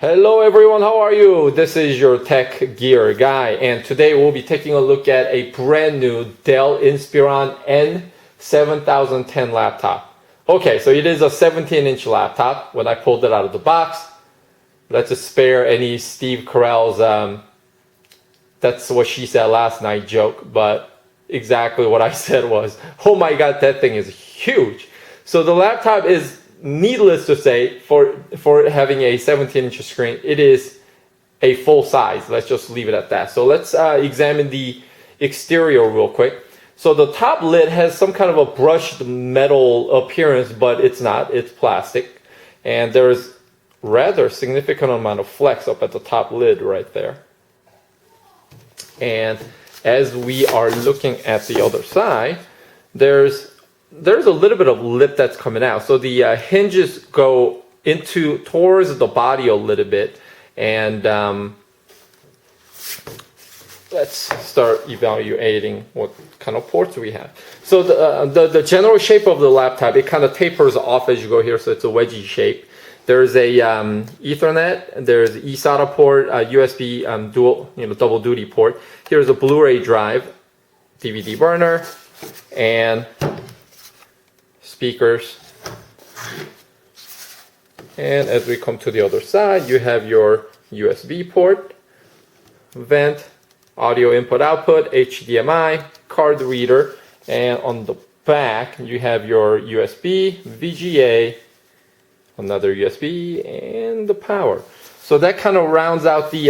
Hello everyone, how are you? This is your tech gear guy, and today we'll be taking a look at a brand new Dell Inspiron N7010 laptop. Okay, so it is a 17-inch laptop. When I pulled it out of the box, let's just spare any Steve Carell's that's what she said last night joke, but exactly what I said was, oh my god, that thing is huge. So the laptop is, needless to say, for having a 17-inch screen, it is a full size. Let's just leave it at that. So let's examine the exterior real quick. So the top lid has some kind of a brushed metal appearance, but it's not. It's plastic. And there's rather significant amount of flex up at the top lid right there. And as we are looking at the other side, there's a little bit of lip that's coming out. So the hinges go towards the body a little bit. And let's start evaluating what kind of ports we have. So the general shape of the laptop, it kind of tapers off as you go here. So it's a wedgie shape. There's a Ethernet, there's eSATA port, USB double duty port. Here's a Blu-ray drive, DVD burner, and speakers. And as we come to the other side, you have your USB port, vent, audio input output, HDMI, card reader, and on the back you have your USB, VGA, another USB, and the power. So that kind of rounds out the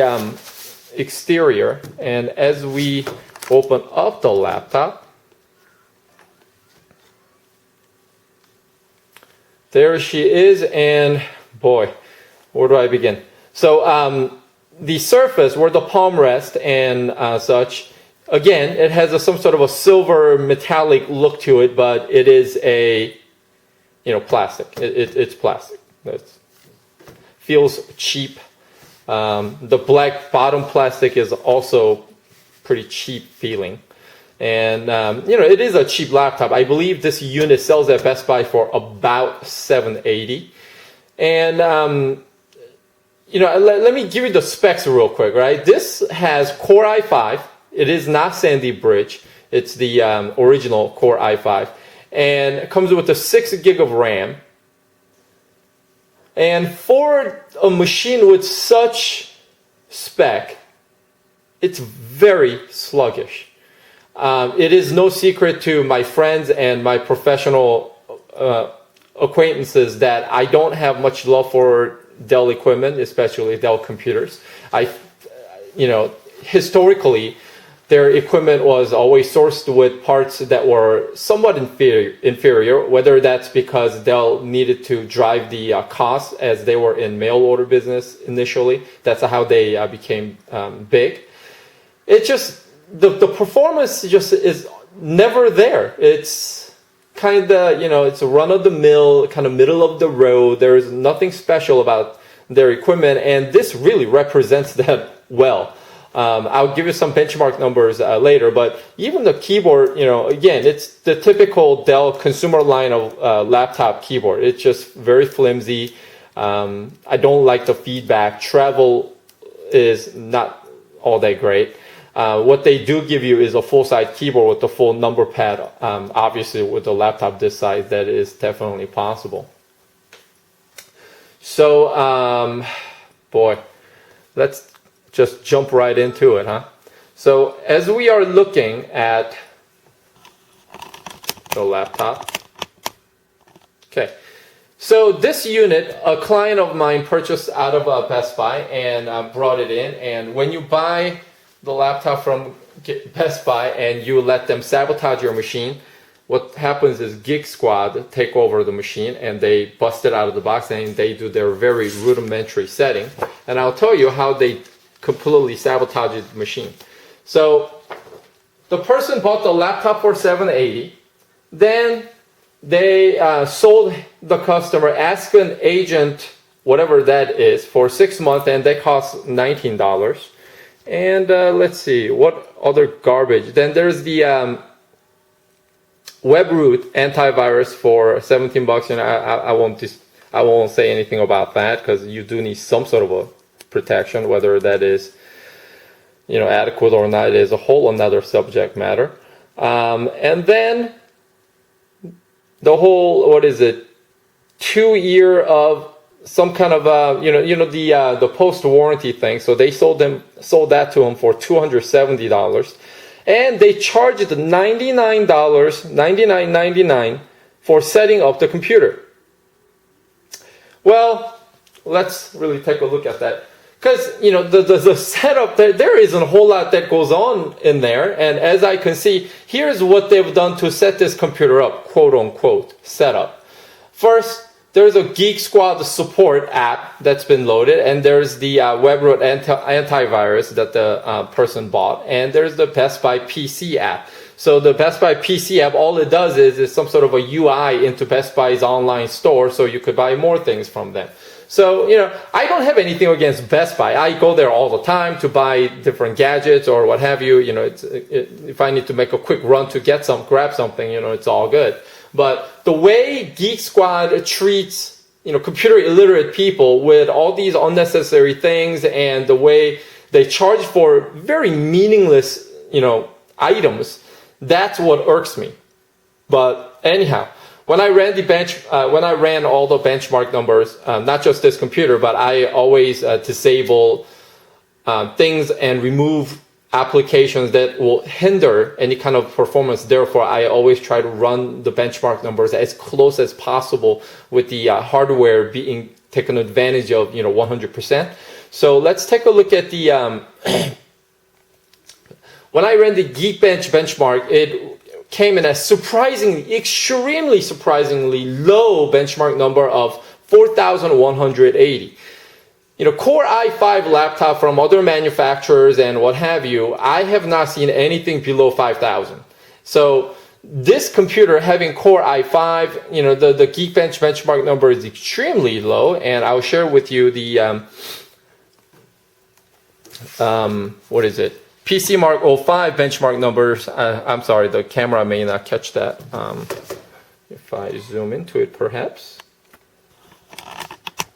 exterior. And as we open up the laptop, there she is, and boy, where do I begin? So the surface where the palm rests and such, again, it has some sort of a silver metallic look to it, but it is a plastic. It's plastic. It feels cheap. The black bottom plastic is also pretty cheap feeling. And it is a cheap laptop. I believe this unit sells at Best Buy for about $780. And let me give you the specs real quick, right? This has Core i5. It is not Sandy Bridge. It's the original Core i5, and it comes with a 6 gig of RAM. And for a machine with such spec, it's very sluggish. It is no secret to my friends and my professional acquaintances that I don't have much love for Dell equipment, especially Dell computers. Historically, their equipment was always sourced with parts that were somewhat inferior, whether that's because Dell needed to drive the cost as they were in mail order business initially. That's how they became big. It just, the performance just is never there. It's kind of, it's a run-of-the-mill, kind of middle of the road. There's nothing special about their equipment, and this really represents that well. I'll give you some benchmark numbers later, but even the keyboard, again, it's the typical Dell consumer line of laptop keyboard. It's just very flimsy. I don't like the feedback. Travel is not all that great. What they do give you is a full-size keyboard with the full number pad. Obviously, with a laptop this size, that is definitely possible. So, boy, let's just jump right into it, huh? So, as we are looking at the laptop, okay. So this unit, a client of mine purchased out of Best Buy and brought it in. And when you buy the laptop from Best Buy and you let them sabotage your machine, what happens is Geek Squad take over the machine and they bust it out of the box and they do their very rudimentary setting. And I'll tell you how they completely sabotaged the machine. So the person bought the laptop for $780. Then they sold the customer, ask an agent, whatever that is, for 6 months, and they cost $19. And let's see, what other garbage? Then there's the WebRoot antivirus for $17. And I won't say anything about that because you do need some sort of a protection. Whether that is, adequate or not is a whole another subject matter. And then the whole, 2-year of some kind of the post warranty thing. So they sold that to him for $270, and they charged $99.99 for setting up the computer. Well, let's really take a look at that, because the setup, there isn't a whole lot that goes on in there. And as I can see, here's what they've done to set this computer up, quote unquote setup. First, there's a Geek Squad support app that's been loaded, and there's the WebRoot antivirus that the person bought, and there's the Best Buy PC app. So the Best Buy PC app, all it does is some sort of a UI into Best Buy's online store, so you could buy more things from them. So, I don't have anything against Best Buy. I go there all the time to buy different gadgets or what have you. If I need to make a quick run to grab something, it's all good. But the way Geek Squad treats, computer illiterate people with all these unnecessary things, and the way they charge for very meaningless, items, that's what irks me. But anyhow, when I ran all the benchmark numbers, not just this computer, but I always disable things and remove applications that will hinder any kind of performance. Therefore, I always try to run the benchmark numbers as close as possible with the hardware being taken advantage of, 100%. So let's take a look at the, when I ran the Geekbench benchmark, it came in a extremely surprisingly low benchmark number of 4,180. Core i5 laptop from other manufacturers and what have you, I have not seen anything below 5,000. So this computer having Core i5, the Geekbench benchmark number is extremely low, and I'll share with you the, PCMark 05 benchmark numbers. I'm sorry, the camera may not catch that. If I zoom into it, perhaps.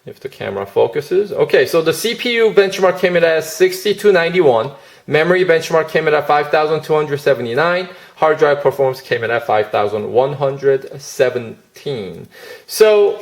If the camera focuses. Okay, so the CPU benchmark came in at 6291. Memory benchmark came in at 5,279. Hard drive performance came in at 5,117. So,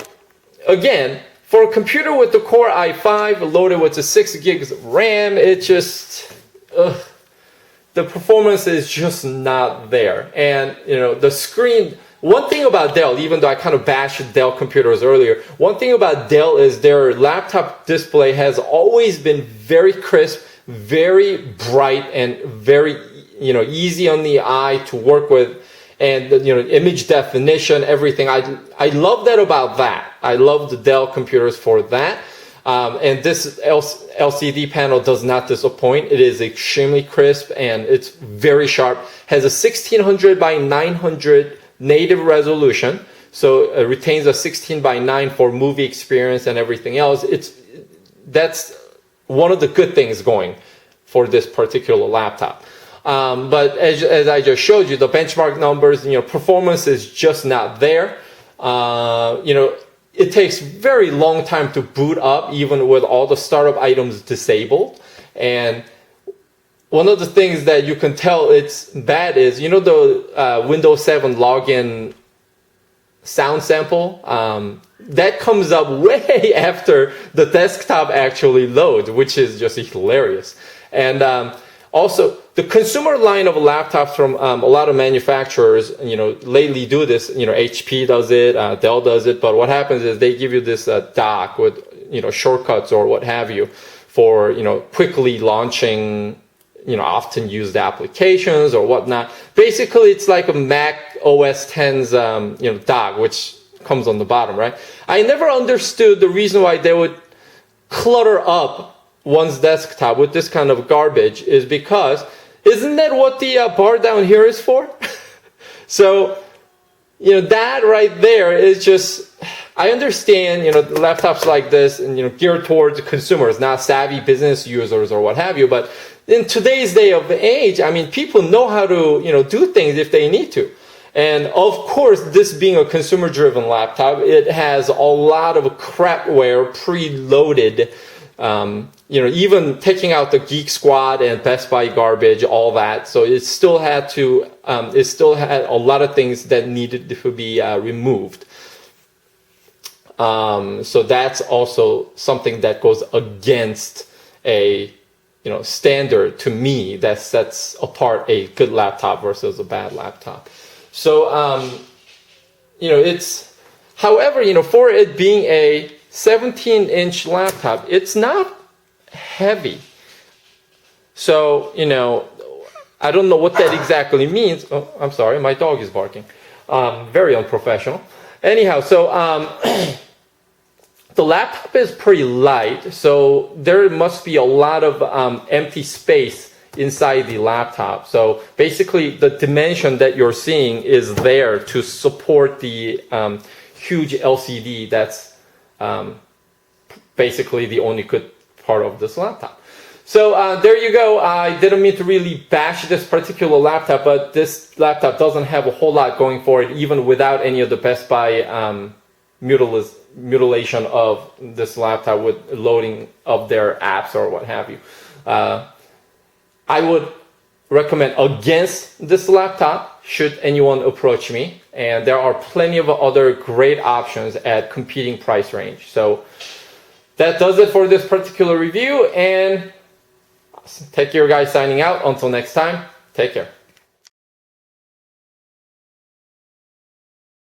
again, for a computer with the Core i5 loaded with the 6 gigs RAM, it just, the performance is just not there. And, the screen, one thing about Dell, even though I kind of bashed Dell computers earlier, one thing about Dell is their laptop display has always been very crisp, very bright, and very, easy on the eye to work with. And, image definition, everything. I love that about that. I love the Dell computers for that. And this LCD panel does not disappoint. It is extremely crisp, and it's very sharp. Has a 1600 by 900 native resolution, so it retains a 16 by 9 for movie experience and everything else. That's one of the good things going for this particular laptop. But as I just showed you, the benchmark numbers, performance is just not there. It takes very long time to boot up, even with all the startup items disabled. And one of the things that you can tell it's bad is, the Windows 7 login sound sample? That comes up way after the desktop actually loads, which is just hilarious. And also, the consumer line of laptops from a lot of manufacturers, lately do this. HP does it, Dell does it. But what happens is they give you this dock with, shortcuts or what have you for, quickly launching, often used applications or whatnot. Basically, it's like a Mac OS X's, dock, which comes on the bottom, right? I never understood the reason why they would clutter up one's desktop with this kind of garbage, is because isn't that what the bar down here is for? So, that right there is just, I understand, laptops like this and, geared towards consumers, not savvy business users or what have you. But in today's day of age, people know how to, do things if they need to. And of course, this being a consumer-driven laptop, it has a lot of crapware preloaded Even taking out the Geek Squad and Best Buy garbage, all that. So it still had a lot of things that needed to be removed. So that's also something that goes against a standard to me that sets apart a good laptop versus a bad laptop. So however, for it being a 17-inch laptop, it's not heavy. So, I don't know what that exactly means. Oh, I'm sorry, my dog is barking. Very unprofessional. Anyhow, so the laptop is pretty light, so there must be a lot of empty space inside the laptop. So basically, the dimension that you're seeing is there to support the huge LCD that's basically the only good part of this laptop. So there you go. I didn't mean to really bash this particular laptop, but this laptop doesn't have a whole lot going for it, even without any of the Best Buy mutilation of this laptop with loading of their apps or what have you. I would recommend against this laptop should anyone approach me, and there are plenty of other great options at competing price range. So that does it for this particular review, and take care, guys. Signing out. Until next time, take care.